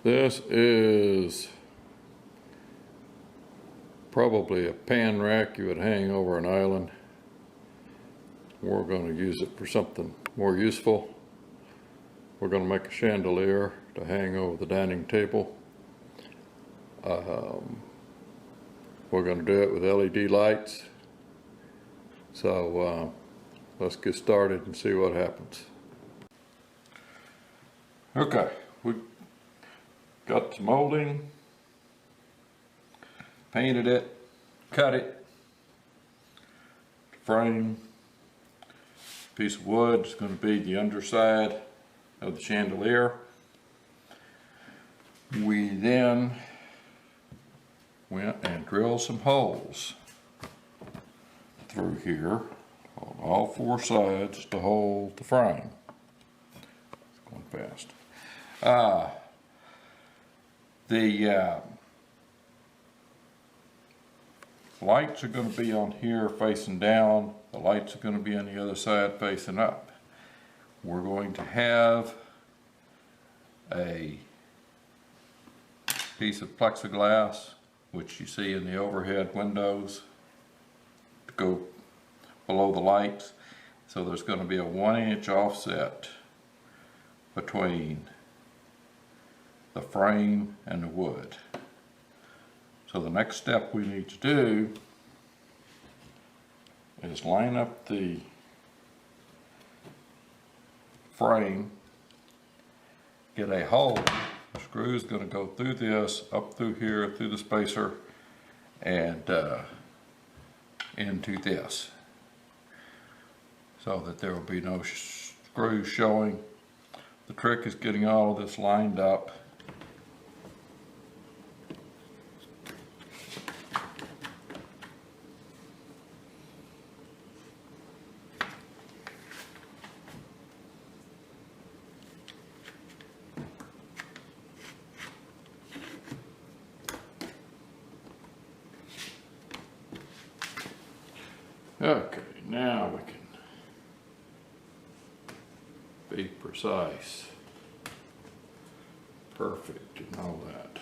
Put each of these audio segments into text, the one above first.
This is probably a pan rack you would hang over an island. We're going to use it for something more useful. We're going to make a chandelier to hang over the dining table. We're going to do it with LED lights. So let's get started and see what happens. Okay, we got some molding, painted it, cut it, frame. Piece of wood is going to be the underside of the chandelier. We then went and drilled some holes through here on all four sides to hold the frame. It's going fast. The lights are going to be on here facing down. The lights are going to be on the other side facing up. We're going to have a piece of plexiglass, which you see in the overhead windows, to go below the lights. So there's going to be a 1-inch offset between the frame and the wood. So the next step we need to do is line up the frame, get a hole. The screw is going to go through this, up through here, through the spacer, and into this, so that there will be no screws showing. The trick is getting all of this lined up. Okay, now we can be precise, perfect, and all that.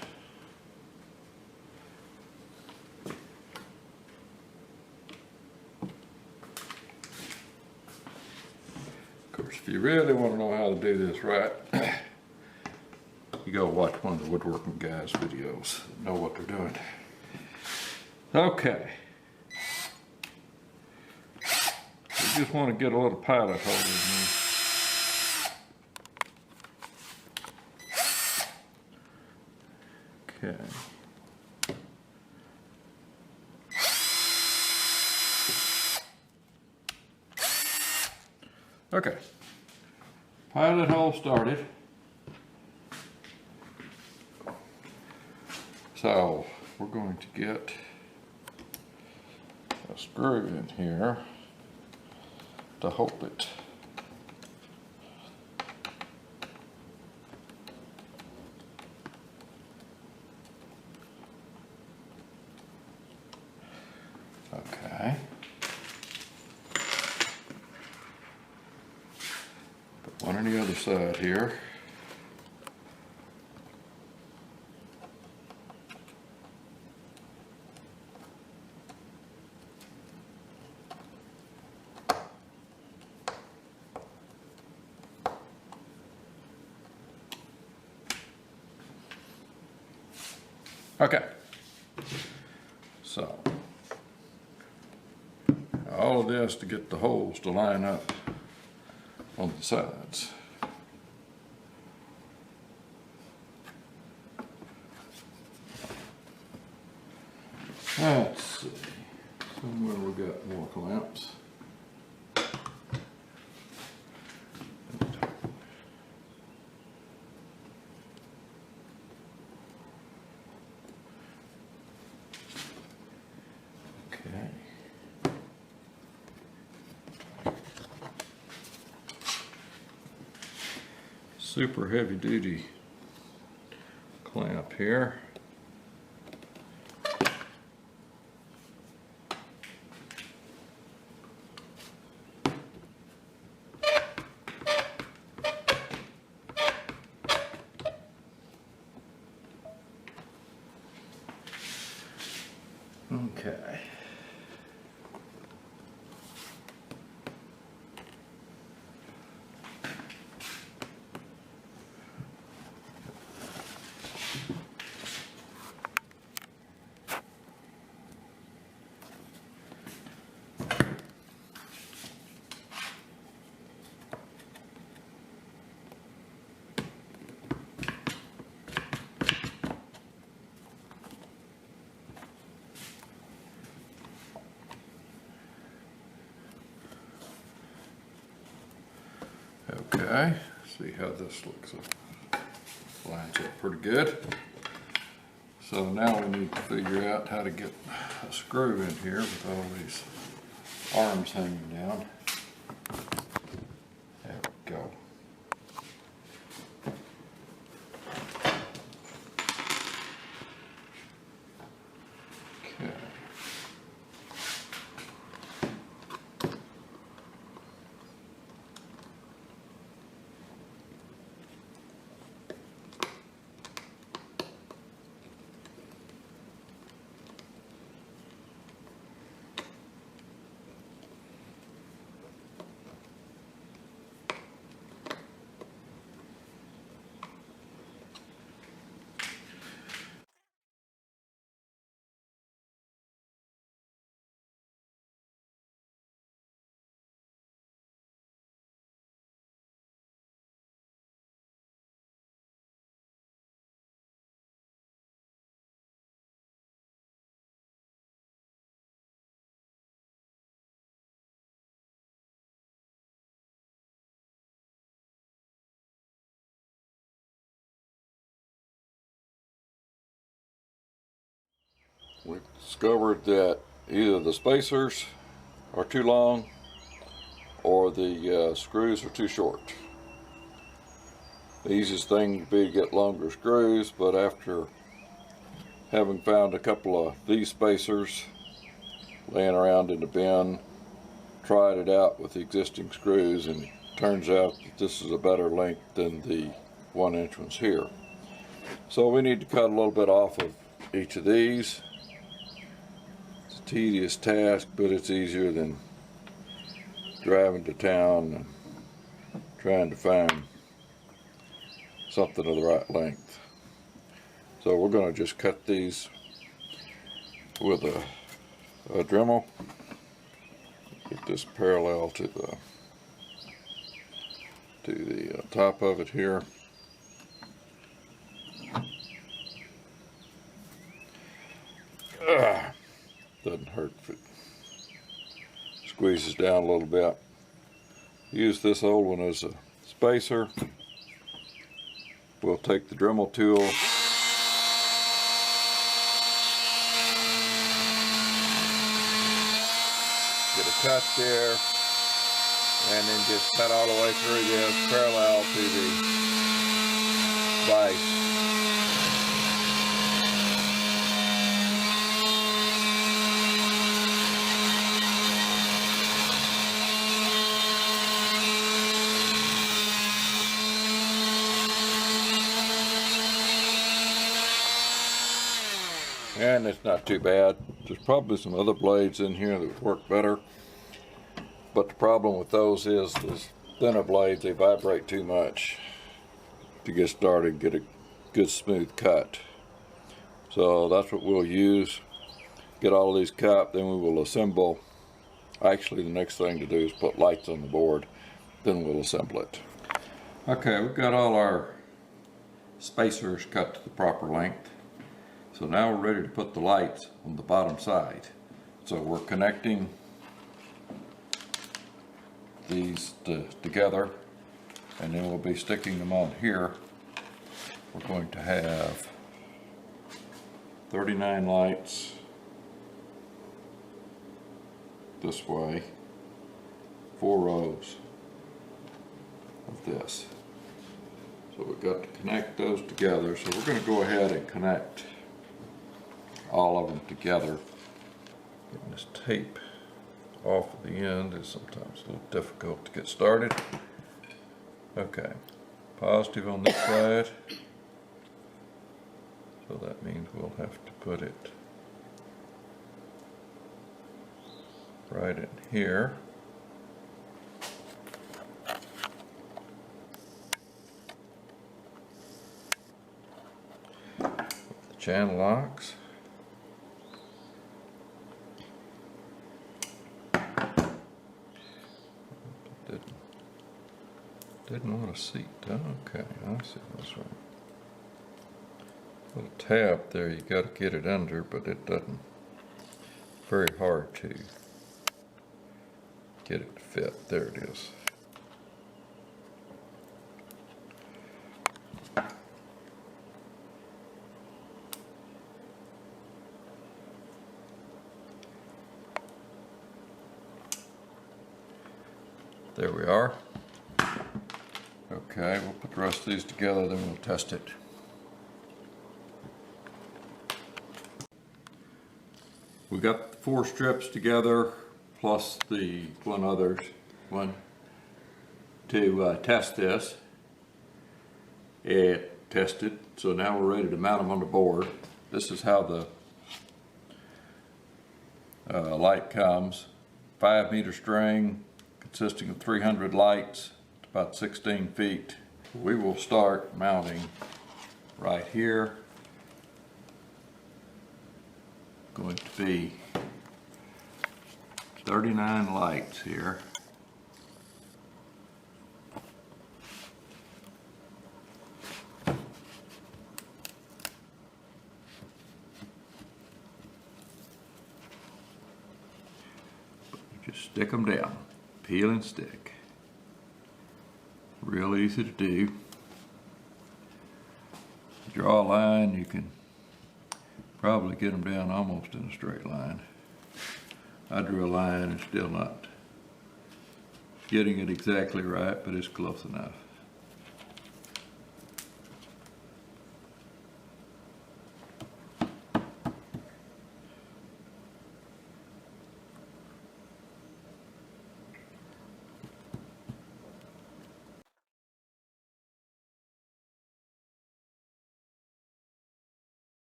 Of course, if you really want to know how to do this right, you go watch one of the woodworking guys' videos, know what they're doing. Okay. Just want to get a little pilot hole in there. Okay. Okay. Pilot hole started. So we're going to get a screw in here to hold it. Okay. Put one on the other side here. Okay, so all of this to get the holes to line up on the sides. Let's see, somewhere we got more clamps. Super heavy duty clamp here. Okay. Okay, see how this looks. Lines up pretty good. So now we need to figure out how to get a screw in here with all these arms hanging down. There we go. Okay. We discovered that either the spacers are too long or the screws are too short. The easiest thing would be to get longer screws, but after having found a couple of these spacers laying around in the bin, tried it out with the existing screws, and it turns out that this is a better length than the 1-inch ones here. So we need to cut a little bit off of each of these. It's a tedious task, but it's easier than driving to town and trying to find something of the right length. So we're going to just cut these with a Dremel. Get this parallel to the top of it here. Doesn't hurt if it squeezes down a little bit. Use this old one as a spacer. We'll take the Dremel tool, get a cut there, and then just cut all the way through this parallel to the vise. And it's not too bad. There's probably some other blades in here that would work better, but the problem with those is those thinner blades, they vibrate too much to get started and get a good smooth cut. So that's what we'll use. Get all of these cut, then we will assemble. Actually, the next thing to do is put lights on the board, then we'll assemble it. Okay, we've got all our spacers cut to the proper length. So now we're ready to put the lights on the bottom side. So we're connecting these together, and then we'll be sticking them on here. We're going to have 39 lights this way, 4 rows of this. So we've got to connect those together. So we're going to go ahead and connect all of them together. Getting this tape off of the end is sometimes a little difficult to get started. Okay, positive on this side, so that means we'll have to put it right in here. The channel locks. Didn't want a seat. Okay, I see what's wrong. Little tab there, you got to get it under, but it doesn't. Very hard to get it to fit. There it is. There we are. Okay, we'll put the rest of these together, then we'll test it. We got the 4 strips together, plus the one to test this. It tested, so now we're ready to mount them on the board. This is how the light comes. 5-meter string consisting of 300 lights, about 16 feet. We will start mounting right here. Going to be 39 lights here. Just stick them down, peel and stick. Real easy to do. Draw a line, you can probably get them down almost in a straight line. I drew a line and still not getting it exactly right, but it's close enough.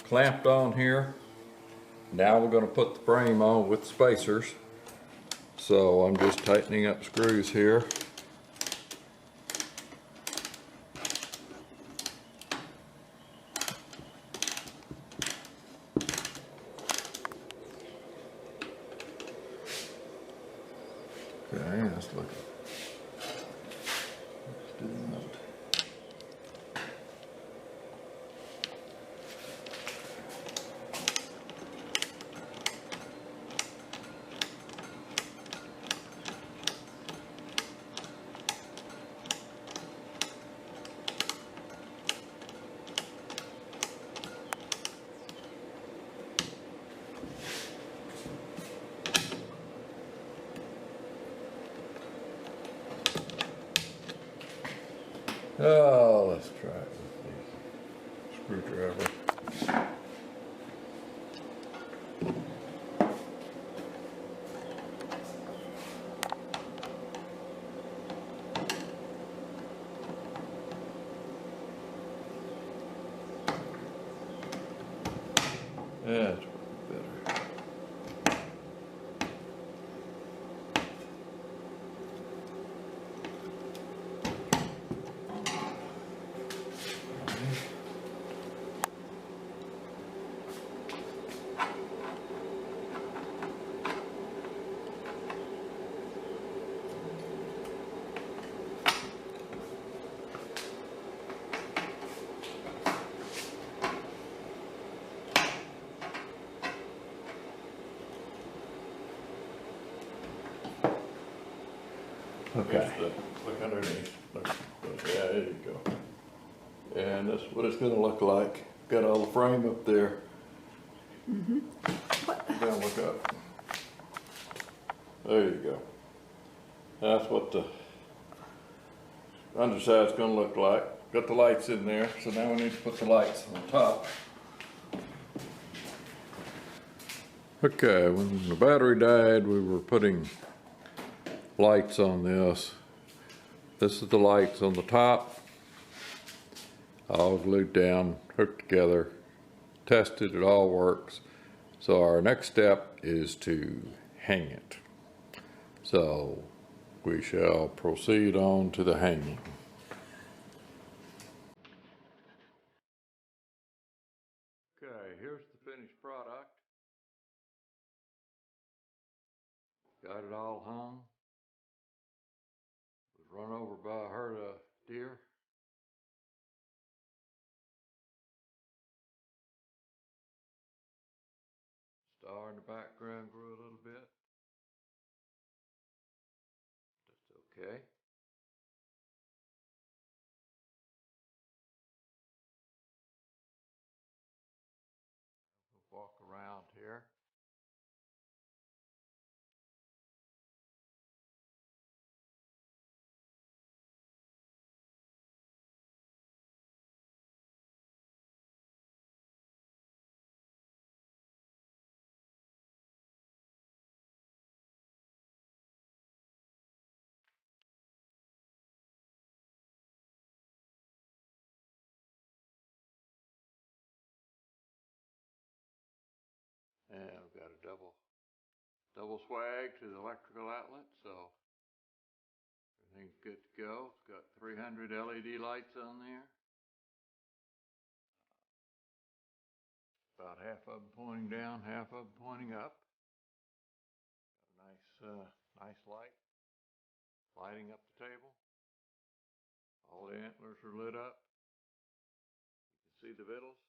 Clamped on here. Now we're going to put the frame on with spacers. So I'm just tightening up screws here. Okay, let's look. Let's do that. Oh, let's try it with the screwdriver. That's better. Okay. Look underneath. Look. Yeah, there you go. And that's what it's going to look like. Got all the frame up there. Mm-hmm. Now look up. There you go. That's what the underside's going to look like. Got the lights in there, so now we need to put the lights on top. Okay, when the battery died, we were putting lights on this. This is the lights on the top, all glued down, hooked together, tested, it all works. So our next step is to hang it. So we shall proceed on to the hanging. Okay, here's the finished product. Got it all hung. Was run over by a herd of deer. Star in the background grew a little bit. That's okay. We'll walk around here. And we've got a double swag to the electrical outlet, so everything's good to go. It's got 300 LED lights on there. About half of them pointing down, half of them pointing up. Nice light, lighting up the table. All the antlers are lit up. You can see the vittles.